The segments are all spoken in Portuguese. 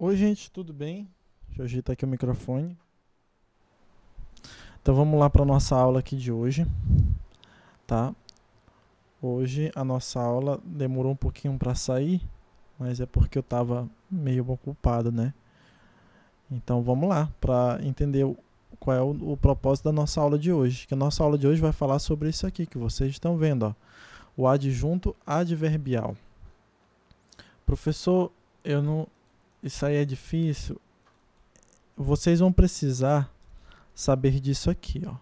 Oi, gente, tudo bem? Deixa eu ajeitar aqui o microfone. Então vamos lá para a nossa aula aqui de hoje, tá? Hoje a nossa aula demorou um pouquinho para sair, mas é porque eu estava meio ocupado, né? Então vamos lá para entender qual é o propósito da nossa aula de hoje. Que a nossa aula de hoje vai falar sobre isso aqui que vocês estão vendo, ó, o adjunto adverbial. Professor, eu não, isso aí é difícil. Vocês vão precisar saber disso aqui, ó.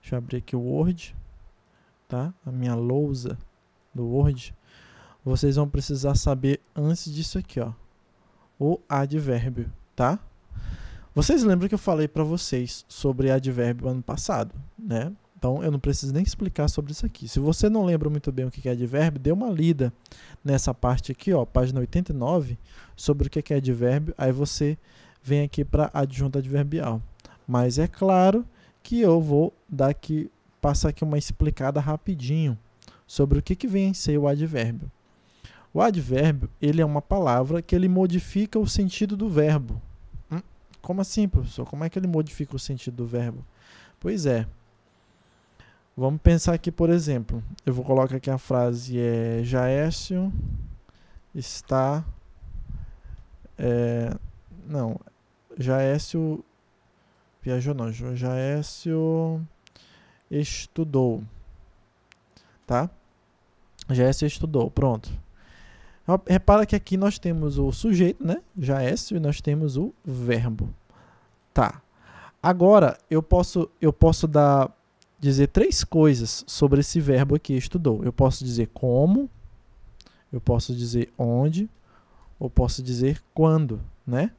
Deixa eu abrir aqui o Word, tá? A minha lousa do Word. Vocês vão precisar saber antes disso aqui, ó, o advérbio, tá? Vocês lembram que eu falei para vocês sobre advérbio ano passado, né? Então eu não preciso nem explicar sobre isso aqui. Se você não lembra muito bem o que é advérbio, dê uma lida nessa parte aqui, ó, página 89, sobre o que é advérbio. Aí você vem aqui para adjunto adverbial. Mas é claro que eu vou passar aqui uma explicada rapidinho sobre o que vem a ser o advérbio. O advérbio, ele é uma palavra que ele modifica o sentido do verbo. Como assim, professor? Como é que ele modifica o sentido do verbo? Pois é. Vamos pensar aqui, por exemplo. Eu vou colocar aqui a frase Jaécio está... Jaécio... Viajou não. Jaécio estudou. Tá? Jaécio estudou. Pronto. Repara que aqui nós temos o sujeito, né? Jaécio, e nós temos o verbo. Tá. Agora, eu posso dizer três coisas sobre esse verbo aqui, estudou. Eu posso dizer como, eu posso dizer onde, ou posso dizer quando, né?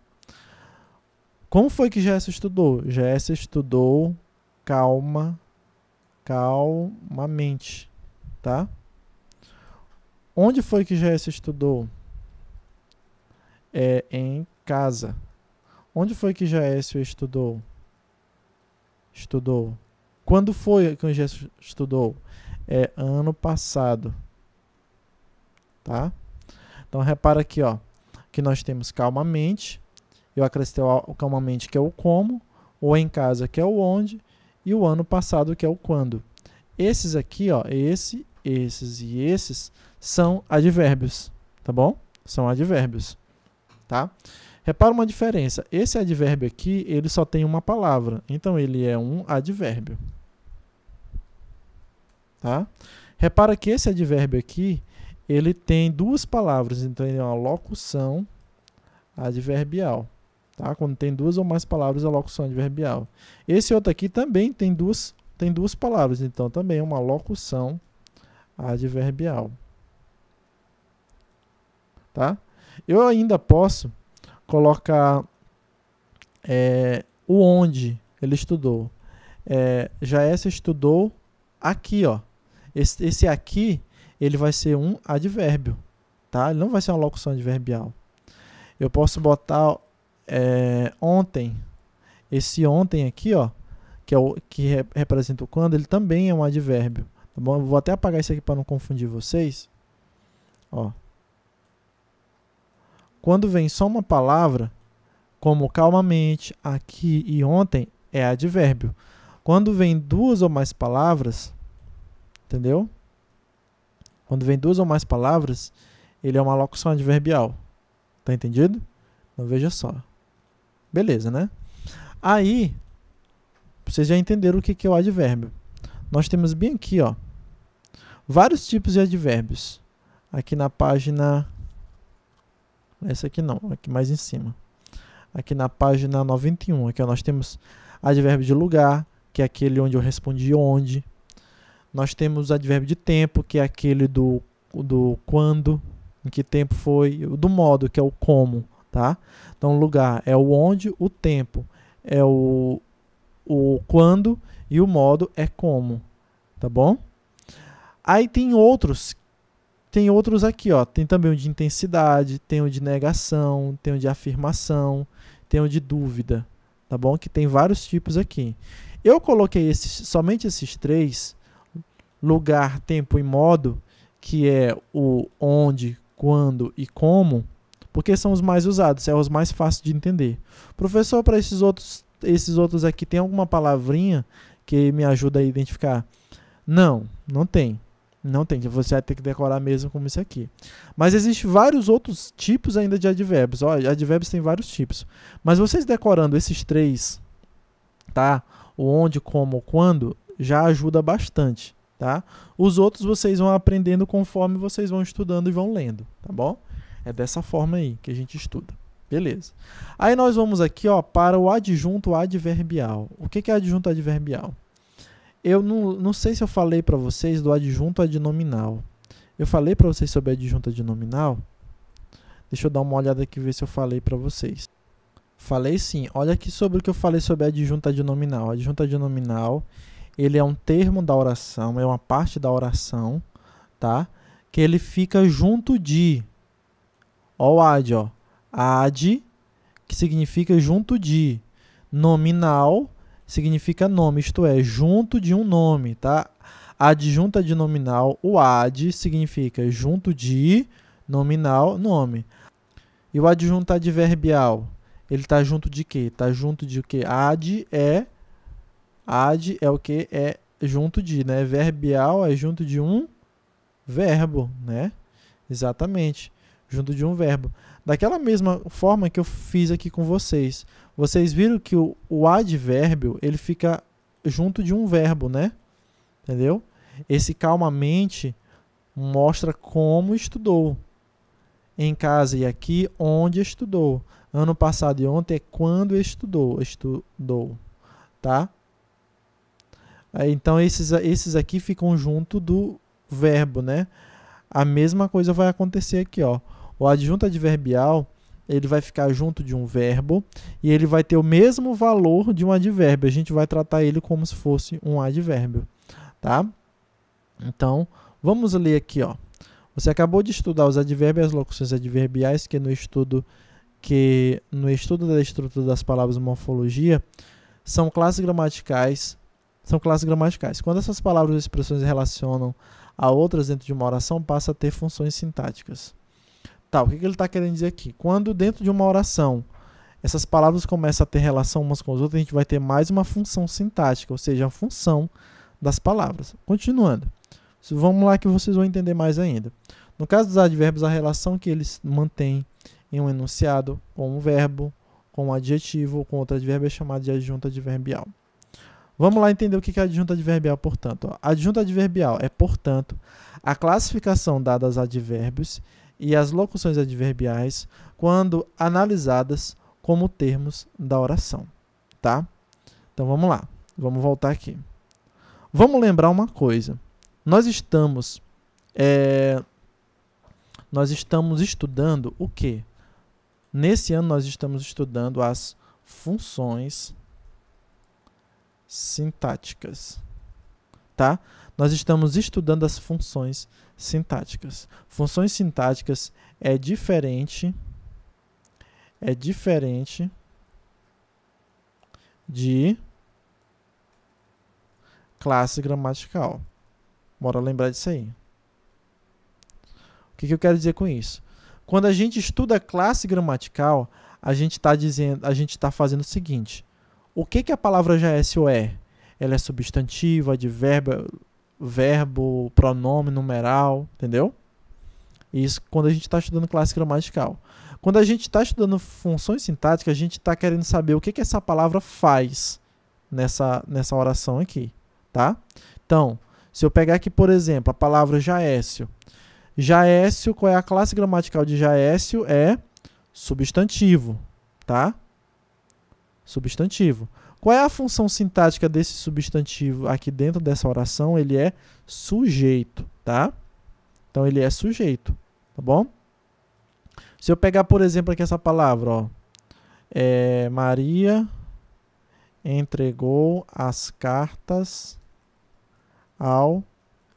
Como foi que Jaécio estudou? Jaécio estudou calmamente, tá? Onde foi que Jaécio estudou? Em casa. Onde foi que Jaécio estudou? Estudou. Quando foi que o Jaécio estudou? Ano passado. Tá? Então, repara aqui, ó, que nós temos calmamente. Eu acrescentei o calmamente, que é o como. O em casa, que é o onde. E o ano passado, que é o quando. Esses aqui, ó, esses e esses são advérbios, tá bom? São advérbios, tá? Repara uma diferença. Esse advérbio aqui, ele só tem uma palavra. Então, ele é um advérbio. Tá? Repara que esse advérbio aqui, ele tem duas palavras. Então, ele é uma locução adverbial. Tá? Quando tem duas ou mais palavras, é locução adverbial. Esse outro aqui também tem duas palavras. Então, também é uma locução adverbial. Tá? Eu ainda posso colocar o onde ele estudou. Jaécio estudou aqui, ó. Esse aqui, ele vai ser um advérbio, tá? Ele não vai ser uma locução adverbial. Eu posso botar ontem. Esse ontem aqui, ó, que representa o quando, ele também é um advérbio, tá bom? Eu vou até apagar isso aqui para não confundir vocês. Ó. Quando vem só uma palavra, como calmamente, aqui e ontem, é advérbio. Quando vem duas ou mais palavras, entendeu? Quando vem duas ou mais palavras, ele é uma locução adverbial. Tá entendido? Então veja só. Beleza, né? Aí, vocês já entenderam o que é o advérbio. Nós temos bem aqui, ó, vários tipos de advérbios. Aqui na página... Essa aqui não, aqui mais em cima. Aqui na página 91, aqui ó, nós temos advérbio de lugar, que é aquele onde eu respondi onde. Nós temos advérbio de tempo, que é aquele do quando, em que tempo foi, do modo, que é o como, tá? Então, lugar é o onde, o tempo é o quando e o modo é como, tá bom? Aí tem outros aqui, ó. Tem também o de intensidade, tem o de negação, tem o de afirmação, tem o de dúvida, tá bom? Que tem vários tipos aqui. Eu coloquei somente esses três, lugar, tempo e modo, que é o onde, quando e como, porque são os mais usados, os mais fáceis de entender. Professor, para esses outros aqui, tem alguma palavrinha que me ajuda a identificar? Não, não tem. Não tem, você vai ter que decorar mesmo como isso aqui. Mas existem vários outros tipos ainda de advérbios. Olha, advérbios tem vários tipos. Mas vocês decorando esses 3, tá? O onde, como, quando, já ajuda bastante, tá? Os outros vocês vão aprendendo conforme vocês vão estudando e vão lendo, tá bom? É dessa forma aí que a gente estuda. Beleza. Aí nós vamos aqui, ó, para o adjunto adverbial. O que é adjunto adverbial? Eu não sei se eu falei para vocês do adjunto adnominal. Eu falei para vocês sobre adjunto adnominal? Deixa eu dar uma olhada aqui e ver se eu falei para vocês. Falei sim. Olha aqui sobre o que eu falei sobre adjunto adnominal. Adjunto adnominal, ele é um termo da oração, é uma parte da oração, tá? Que ele fica junto de. Ó o ad, ó. Ad, que significa junto de. Nominal, significa nome, isto é, junto de um nome, tá? Adjunto adnominal, o ad significa junto de, nominal, nome. E o adjunto adverbial, ele está junto de quê? Está junto de o quê? Ad é o que? É junto de, né? Verbial é junto de um verbo, né? Exatamente, junto de um verbo. Daquela mesma forma que eu fiz aqui com vocês. Vocês viram que o advérbio, ele fica junto de um verbo, né? Entendeu? Esse calmamente mostra como estudou. Em casa e aqui, onde estudou. Ano passado e ontem é quando estudou. Tá? Então, esses aqui ficam junto do verbo, né? A mesma coisa vai acontecer aqui, ó. O adjunto adverbial, ele vai ficar junto de um verbo e ele vai ter o mesmo valor de um advérbio. A gente vai tratar ele como se fosse um advérbio, tá? Então, vamos ler aqui, ó. Você acabou de estudar os advérbios e as locuções adverbiais, que no estudo da estrutura das palavras morfologia, são classes gramaticais. Quando essas palavras ou expressões se relacionam a outras dentro de uma oração, passa a ter funções sintáticas. Tá, o que ele está querendo dizer aqui? Quando dentro de uma oração essas palavras começam a ter relação umas com as outras, a gente vai ter mais uma função sintática, ou seja, a função das palavras. Continuando. Vamos lá que vocês vão entender mais ainda. No caso dos advérbios, a relação que eles mantêm em um enunciado com um verbo, com um adjetivo ou com outro advérbio é chamada de adjunto adverbial. Vamos lá entender o que é adjunto adverbial, portanto. Adjunto adverbial é, portanto, a classificação dada aos advérbios e as locuções adverbiais quando analisadas como termos da oração, tá? Então vamos lá, vamos voltar aqui. Vamos lembrar uma coisa. Nós estamos estudando o quê? Nesse ano nós estamos estudando as funções sintáticas, tá? Nós estamos estudando as funções sintáticas. Funções sintáticas é diferente de classe gramatical. Bora lembrar disso aí. O que eu quero dizer com isso? Quando a gente estuda classe gramatical, a gente está fazendo o seguinte: o que a palavra já é se ou é? Ela é substantivo, advérbio, verbo, pronome, numeral, entendeu? Isso quando a gente está estudando classe gramatical. Quando a gente está estudando funções sintáticas, a gente está querendo saber o que essa palavra faz nessa oração aqui, tá? Então, se eu pegar aqui, por exemplo, a palavra Jaécio. Jaécio, qual é a classe gramatical de Jaécio? É substantivo, tá? Substantivo. Qual é a função sintática desse substantivo aqui dentro dessa oração? Ele é sujeito, tá? Então, ele é sujeito, tá bom? Se eu pegar, por exemplo, aqui essa palavra, ó, Maria entregou as cartas ao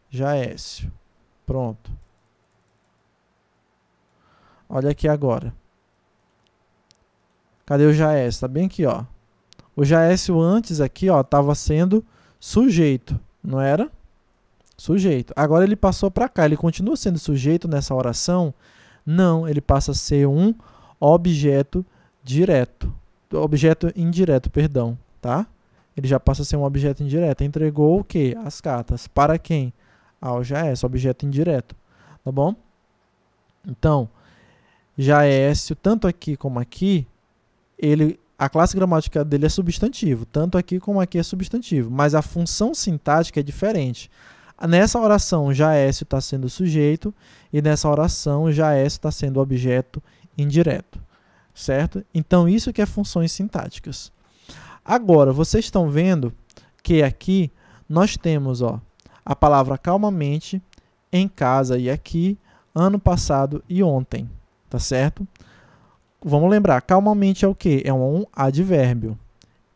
Jaécio. Pronto. Olha aqui agora. Cadê o Jaécio? Tá bem aqui, ó. O Jaécio antes aqui, ó, estava sendo sujeito, não era? Sujeito. Agora ele passou para cá. Ele continua sendo sujeito nessa oração? Não, ele passa a ser um objeto direto. Objeto indireto, perdão, tá? Ele já passa a ser um objeto indireto. Entregou o quê? As cartas. Para quem? Ao Jaécio, objeto indireto. Tá bom? Então, Jaécio, tanto aqui como aqui, a classe gramatical dele é substantivo. Tanto aqui como aqui é substantivo. Mas a função sintática é diferente. Nessa oração, Jaécio está sendo sujeito. E nessa oração, Jaécio está sendo objeto indireto. Certo? Então, isso que é funções sintáticas. Agora, vocês estão vendo que aqui nós temos a palavra calmamente, em casa e aqui, ano passado e ontem. Tá certo? Vamos lembrar, calmamente é o quê? É um advérbio.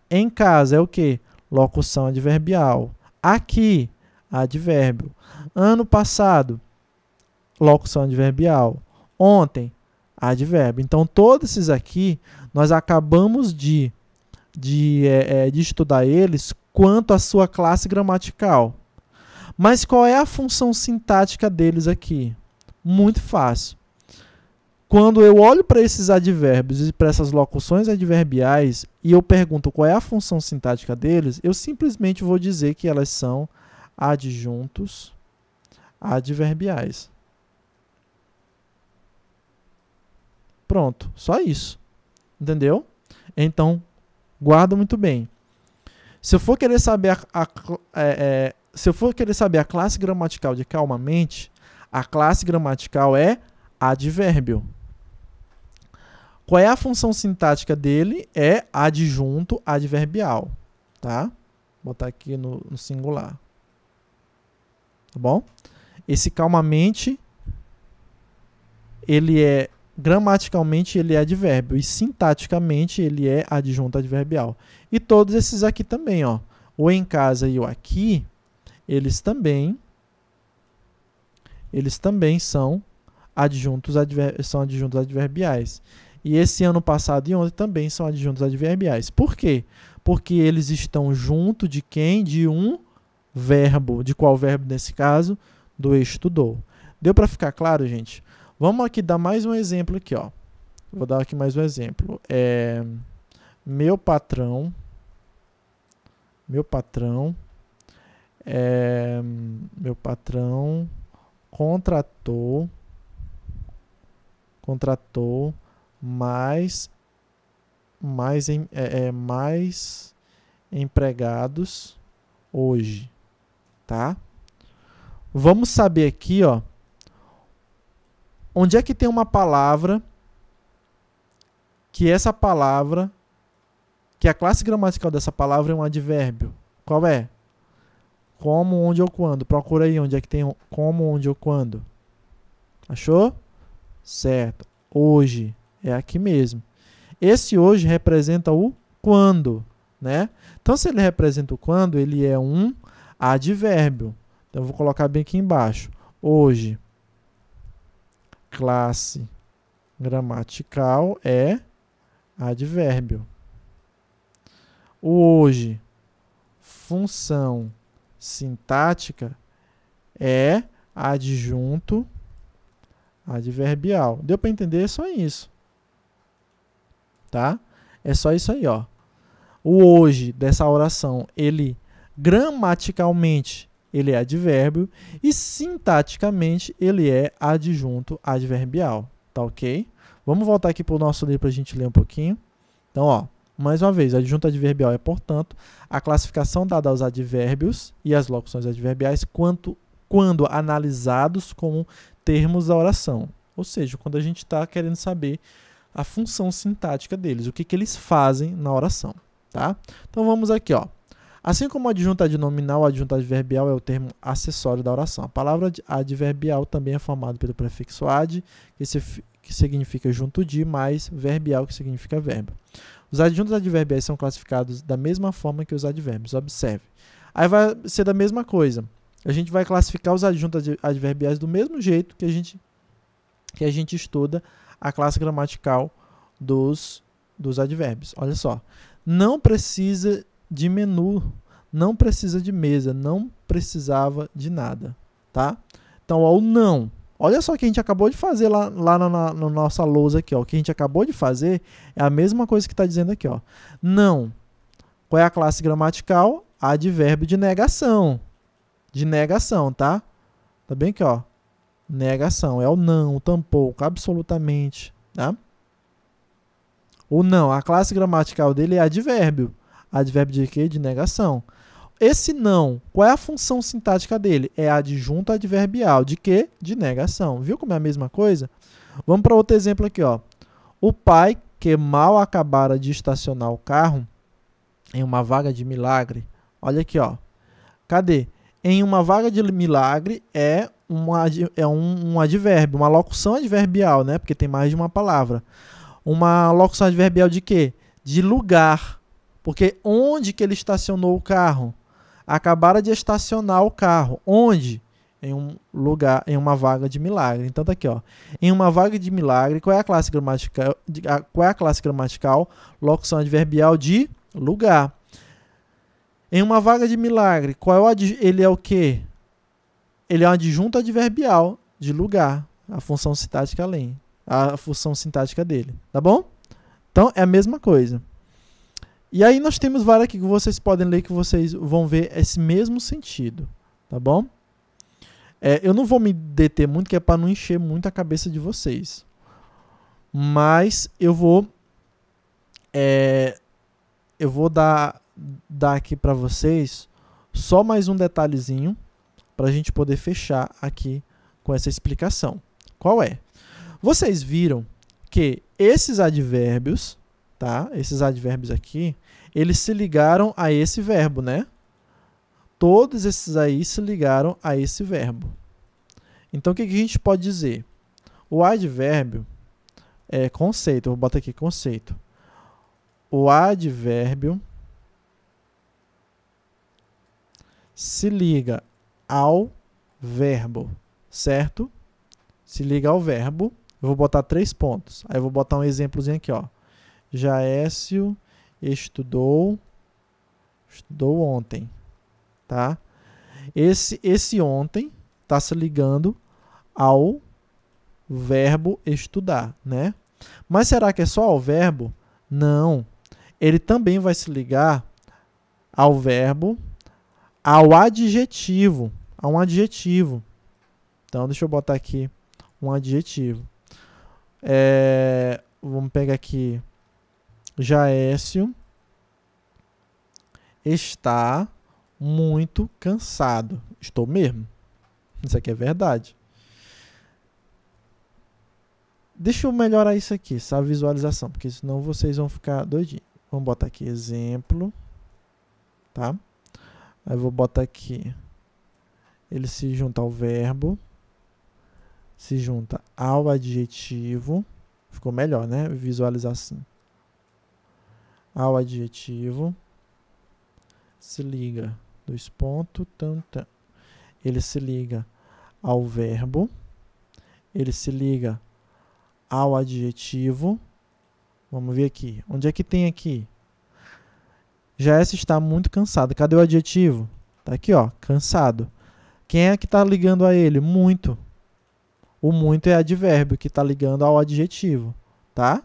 Em casa é o quê? Locução adverbial. Aqui, advérbio. Ano passado, locução adverbial. Ontem, advérbio. Então, todos esses aqui, nós acabamos de estudar eles quanto à sua classe gramatical. Mas qual é a função sintática deles aqui? Muito fácil. Quando eu olho para esses advérbios e para essas locuções adverbiais e eu pergunto qual é a função sintática deles, eu simplesmente vou dizer que elas são adjuntos adverbiais. Pronto, só isso. Entendeu? Então, guarda muito bem. Se eu for querer saber a classe gramatical de calmamente, a classe gramatical é advérbio. Qual é a função sintática dele? É adjunto adverbial. Tá? Vou botar aqui no singular. Tá bom? Esse calmamente, gramaticalmente ele é advérbio e sintaticamente ele é adjunto adverbial. E todos esses aqui também, o em casa e o aqui, eles também são adjuntos adverbiais. E esse ano passado e ontem também são adjuntos adverbiais. Por quê? Porque eles estão junto de quem? De um verbo. De qual verbo nesse caso? Do estudou. Deu para ficar claro, gente? Vamos aqui dar mais um exemplo aqui, Vou dar aqui mais um exemplo. Meu patrão contratou mais empregados hoje, tá? Vamos saber aqui, onde é que tem uma palavra que a classe gramatical dessa palavra é um advérbio. Qual é? Como, onde ou quando. Procura aí onde é que tem como, onde ou quando. Achou? Certo. Hoje. É aqui mesmo. Esse hoje representa o quando, né? Então, se ele representa o quando, ele é um advérbio. Então, eu vou colocar bem aqui embaixo. Hoje. Classe gramatical é advérbio. O hoje, função sintática, é adjunto adverbial. Deu para entender? É só isso. Tá? É só isso aí, O hoje dessa oração, ele gramaticalmente ele é advérbio e sintaticamente ele é adjunto adverbial. Tá ok? Vamos voltar aqui para o nosso livro para a gente ler um pouquinho. Então, mais uma vez, adjunto adverbial é, portanto, a classificação dada aos advérbios e às locuções adverbiais quando analisados como termos da oração. Ou seja, quando a gente está querendo saber a função sintática deles, o que eles fazem na oração. Tá? Então, vamos aqui, Assim como adjunto adnominal, adjunto adverbial é o termo acessório da oração. A palavra adverbial também é formada pelo prefixo ad, que significa junto de, mais verbial, que significa verbo. Os adjuntos adverbiais são classificados da mesma forma que os advérbios. Observe. Aí vai ser da mesma coisa. A gente vai classificar os adjuntos adverbiais do mesmo jeito que a gente estuda a classe gramatical dos advérbios. Olha só. Não precisa de menu, não precisa de mesa, não precisava de nada, tá? Então, o não Olha só o que a gente acabou de fazer lá na nossa lousa aqui, ó. O que a gente acabou de fazer é a mesma coisa que está dizendo aqui, ó. Não. Qual é a classe gramatical? Advérbio de negação. De negação, tá? Tá bem aqui, ó. Negação. É o não, o tampouco, absolutamente, tá? O não. A classe gramatical dele é advérbio. Advérbio de quê? De negação. Esse não, qual é a função sintática dele? É adjunto adverbial. De quê? De negação. Viu como é a mesma coisa? Vamos para outro exemplo aqui, ó. O pai, que mal acabara de estacionar o carro em uma vaga de milagre. Olha aqui, ó. Cadê? Em uma vaga de milagre é um advérbio, uma locução adverbial, né? Porque tem mais de uma palavra. Uma locução adverbial de quê? De lugar. Porque onde que ele estacionou o carro? Acabara de estacionar o carro. Onde? Em um lugar, em uma vaga de milagre. Então tá aqui, ó. Em uma vaga de milagre, qual é a classe gramatical? Qual é a classe gramatical? Locução adverbial de lugar. Em uma vaga de milagre, qual é ele é o quê? Ele é um adjunto adverbial de lugar. A função sintática além. A função sintática dele. Tá bom? Então é a mesma coisa. E aí nós temos várias aqui que vocês podem ler, que vocês vão ver esse mesmo sentido, tá bom? Eu não vou me deter muito, que é para não encher muito a cabeça de vocês. Mas eu vou dar aqui para vocês só mais um detalhezinho para a gente poder fechar aqui com essa explicação. Qual é? Vocês viram que esses advérbios, tá? Esses advérbios aqui, eles se ligaram a esse verbo, né? Todos esses aí se ligaram a esse verbo. Então, o que a gente pode dizer? O advérbio é conceito. Eu vou botar aqui conceito. O advérbio se liga ao verbo, certo? Se liga ao verbo. Eu vou botar 3 pontos. Aí eu vou botar um exemplozinho aqui, ó. Jaécio estudou ontem, tá? Esse ontem está se ligando ao verbo estudar, né? Mas será que é só ao verbo? Não. Ele também vai se ligar ao verbo, ao adjetivo, a um adjetivo. Então, deixa eu botar aqui um adjetivo. Vamos pegar aqui. Jaécio está muito cansado. Estou mesmo. Isso aqui é verdade. Deixa eu melhorar isso aqui, essa visualização, porque senão vocês vão ficar doidinhos. Vamos botar aqui exemplo, tá? Aí vou botar aqui. Ele se junta ao verbo, se junta ao adjetivo. Ficou melhor, né? Visualizar assim. Ao adjetivo, se liga, 2 pontos, ele se liga ao verbo, ele se liga ao adjetivo. Vamos ver aqui, onde é que tem aqui? Jaécio está muito cansado. Cadê o adjetivo? Tá aqui, ó, cansado. Quem é que está ligando a ele? Muito. O muito é advérbio que está ligando ao adjetivo, tá?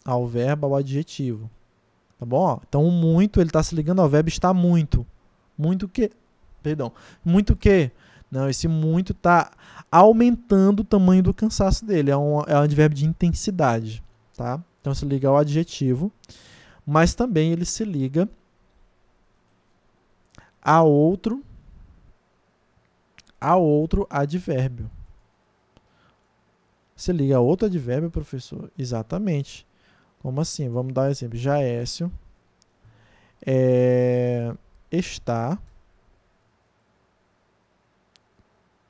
Ao verbo, ao adjetivo. Tá bom? Ó, então, o muito, ele está se ligando ao verbo está muito. Muito que? Perdão. Muito que? Não, esse muito está aumentando o tamanho do cansaço dele. É um advérbio de intensidade, tá? Então, se liga ao adjetivo. Mas também ele se liga a outro advérbio. Se liga a outro advérbio, professor? Exatamente. Como assim? Vamos dar um exemplo. Jaécio está.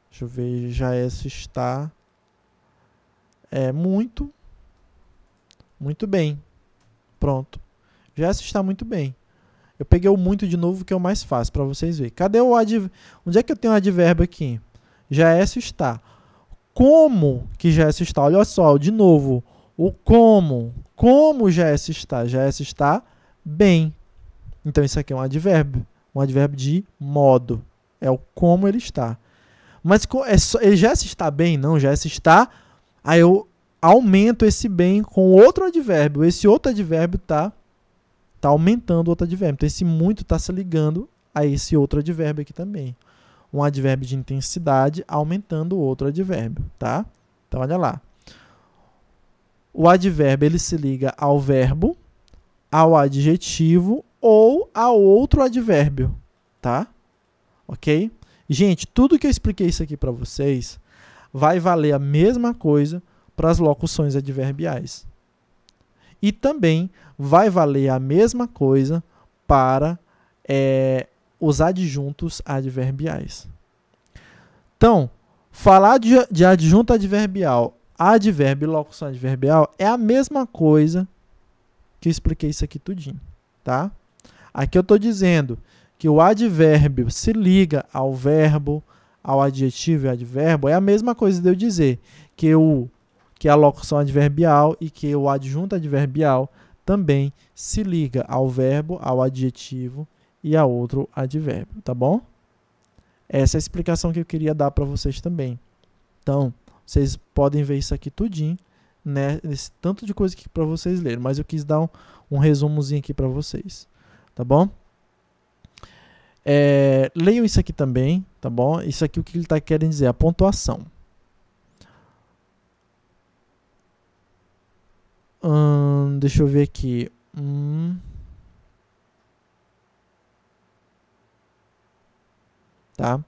Deixa eu ver. Jaécio está muito bem. Pronto. Jaécio está muito bem. Eu peguei o muito de novo, que é o mais fácil para vocês verem. Cadê o advérbio? Onde é que eu tenho o advérbio aqui? Jaécio está. Como que Jaécio está? Olha só, de novo. O como. Como Jaécio está? Jaécio está bem. Então, isso aqui é um advérbio. Um advérbio de modo. É o como ele está. Mas já se está bem? Não, já se está. Aí eu aumento esse bem com outro advérbio. Esse outro advérbio tá aumentando o outro advérbio. Então esse muito está se ligando a esse outro advérbio aqui também. Um advérbio de intensidade aumentando o outro advérbio, tá? Então olha lá. O advérbio ele se liga ao verbo, ao adjetivo ou a outro advérbio, tá? Ok? Gente, tudo que eu expliquei isso aqui para vocês vai valer a mesma coisa para as locuções adverbiais. E também vai valer a mesma coisa para os adjuntos adverbiais. Então, falar de adjunto adverbial, advérbio e locução adverbial é a mesma coisa que eu expliquei isso aqui tudinho, tá? Aqui eu estou dizendo que o advérbio se liga ao verbo, ao adjetivo e advérbio, é a mesma coisa de eu dizer que a locução adverbial e que o adjunto adverbial também se liga ao verbo, ao adjetivo e a outro advérbio, tá bom? Essa é a explicação que eu queria dar para vocês também. Então, vocês podem ver isso aqui tudinho, né? Esse tanto de coisa aqui para vocês lerem, mas eu quis dar um resumozinho aqui para vocês, tá bom? Leiam isso aqui também, tá bom? Isso aqui o que ele está querendo dizer, a pontuação. Deixa eu ver aqui. Tá?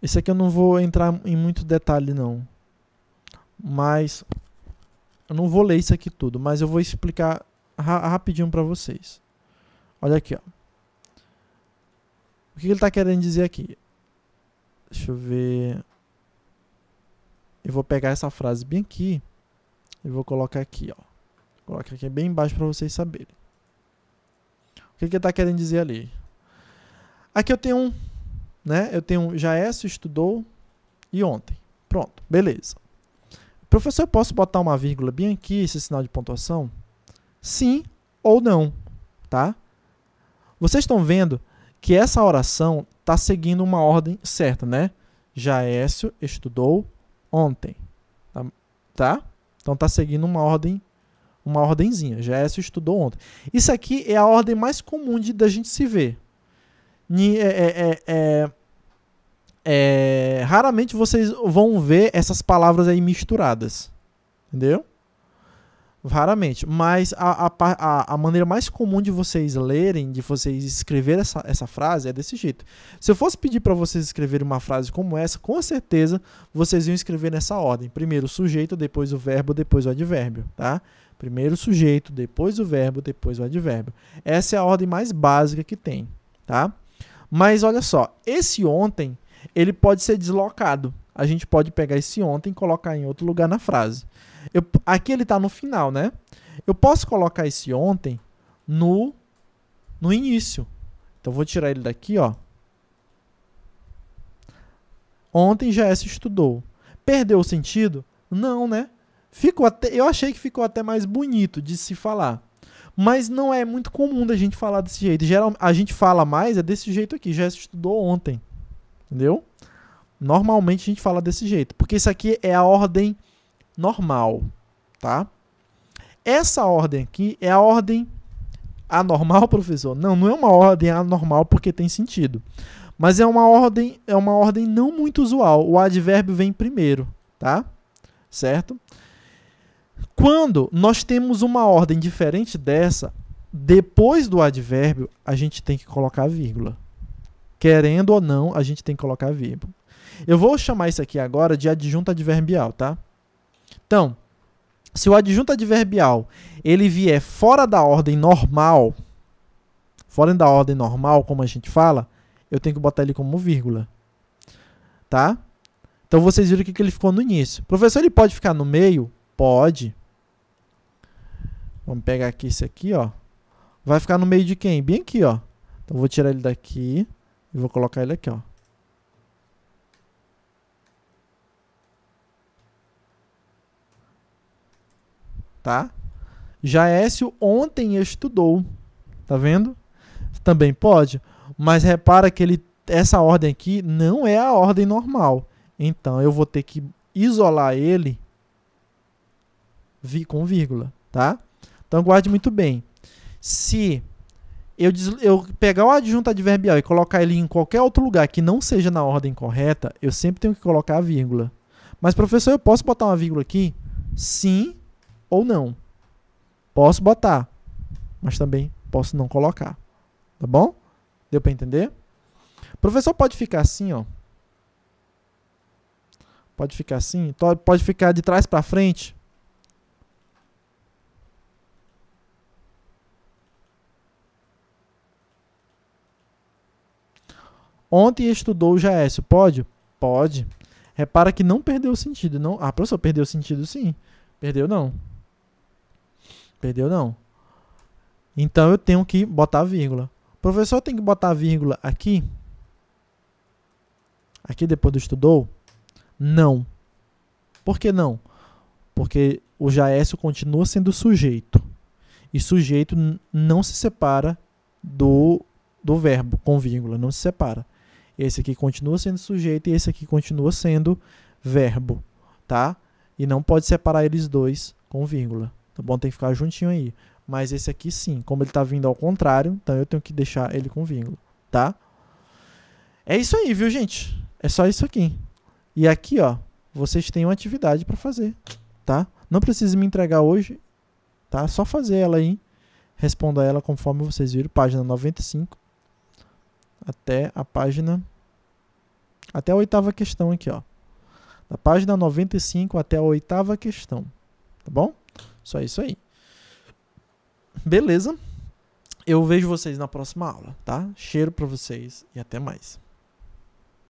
Isso aqui eu não vou entrar em muito detalhe, não. Mas eu não vou ler isso aqui tudo, mas eu vou explicar rapidinho para vocês. Olha aqui, ó. O que ele está querendo dizer aqui? Deixa eu ver. Eu vou pegar essa frase bem aqui e vou colocar aqui, ó. Vou colocar aqui bem embaixo para vocês saberem. O que ele está querendo dizer ali? Aqui eu tenho eu tenho Jaécio estudou e ontem. Pronto, beleza. Professor, eu posso botar uma vírgula bem aqui, esse sinal de pontuação? Sim ou não, tá? Vocês estão vendo que essa oração está seguindo uma ordem certa, né? Jaécio estudou ontem, tá? Então está seguindo uma ordenzinha. Jaécio estudou ontem. Isso aqui é a ordem mais comum da gente se ver. Raramente vocês vão ver essas palavras aí misturadas, entendeu? Raramente, mas a maneira mais comum de vocês lerem, de vocês escrever essa frase é desse jeito. Se eu fosse pedir para vocês escreverem uma frase como essa, com certeza vocês iam escrever nessa ordem. Primeiro o sujeito, depois o verbo, depois o advérbio, tá? Primeiro o sujeito, depois o verbo, depois o advérbio. Essa é a ordem mais básica que tem, tá? Mas olha só, esse ontem, ele pode ser deslocado. A gente pode pegar esse ontem e colocar em outro lugar na frase. Aqui ele está no final, né? Eu posso colocar esse ontem no início. Então, vou tirar ele daqui, ó. Ontem Jaécio estudou. Perdeu o sentido? Não, né? Eu achei que ficou até mais bonito de se falar. Mas não é muito comum da gente falar desse jeito. Geralmente, a gente fala mais desse jeito aqui. Jaécio estudou ontem. Entendeu? Normalmente a gente fala desse jeito. Porque isso aqui é a ordem normal, tá? Essa ordem aqui é a ordem anormal, professor? Não, não é uma ordem anormal porque tem sentido. Mas é uma ordem não muito usual. O advérbio vem primeiro, tá? Certo? Quando nós temos uma ordem diferente dessa, depois do advérbio, a gente tem que colocar vírgula. Querendo ou não, a gente tem que colocar vírgula. Eu vou chamar isso aqui agora de adjunto adverbial, tá? Então, se o adjunto adverbial ele vier fora da ordem normal, como a gente fala, eu tenho que botar ele como vírgula, tá? Então, vocês viram que ele ficou no início. Professor, ele pode ficar no meio? Pode. Vamos pegar aqui esse aqui, ó. Vai ficar no meio de quem? Bem aqui, ó. Então, vou tirar ele daqui e vou colocar ele aqui, ó. Tá? Jaécio ontem estudou. Tá vendo? Também pode. Mas repara que ele essa ordem aqui não é a ordem normal. Então, eu vou ter que isolar ele com vírgula, tá? Então, guarde muito bem. Se eu pegar o adjunto adverbial e colocar ele em qualquer outro lugar que não seja na ordem correta, eu sempre tenho que colocar a vírgula. Mas, professor, eu posso botar uma vírgula aqui? Sim ou não. Posso botar, mas também posso não colocar. Tá bom? Deu para entender? O professor pode ficar assim, ó. Pode ficar assim. Pode ficar de trás para frente. Ontem estudou o Jaécio. Pode? Pode. Repara que não perdeu o sentido. Não. Ah, professor, perdeu o sentido sim. Perdeu não. Perdeu não. Então eu tenho que botar vírgula. Professor, tem que botar vírgula aqui? Aqui depois do estudou? Não. Por que não? Porque o Jaécio continua sendo sujeito. E sujeito não se separa do verbo com vírgula. Não se separa. Esse aqui continua sendo sujeito e esse aqui continua sendo verbo. Tá? E não pode separar eles dois com vírgula. Tá bom? Tem que ficar juntinho aí. Mas esse aqui sim. Como ele está vindo ao contrário, então eu tenho que deixar ele com vírgula. Tá? É isso aí, viu, gente? É só isso aqui. E aqui, ó, vocês têm uma atividade para fazer, tá? Não precisa me entregar hoje, tá? Só fazer ela aí. Responda ela conforme vocês viram, página 95 até a página até a 8ª questão aqui, ó. Da página 95 até a 8ª questão, tá bom? Só isso aí. Beleza? Eu vejo vocês na próxima aula, tá? Cheiro para vocês e até mais.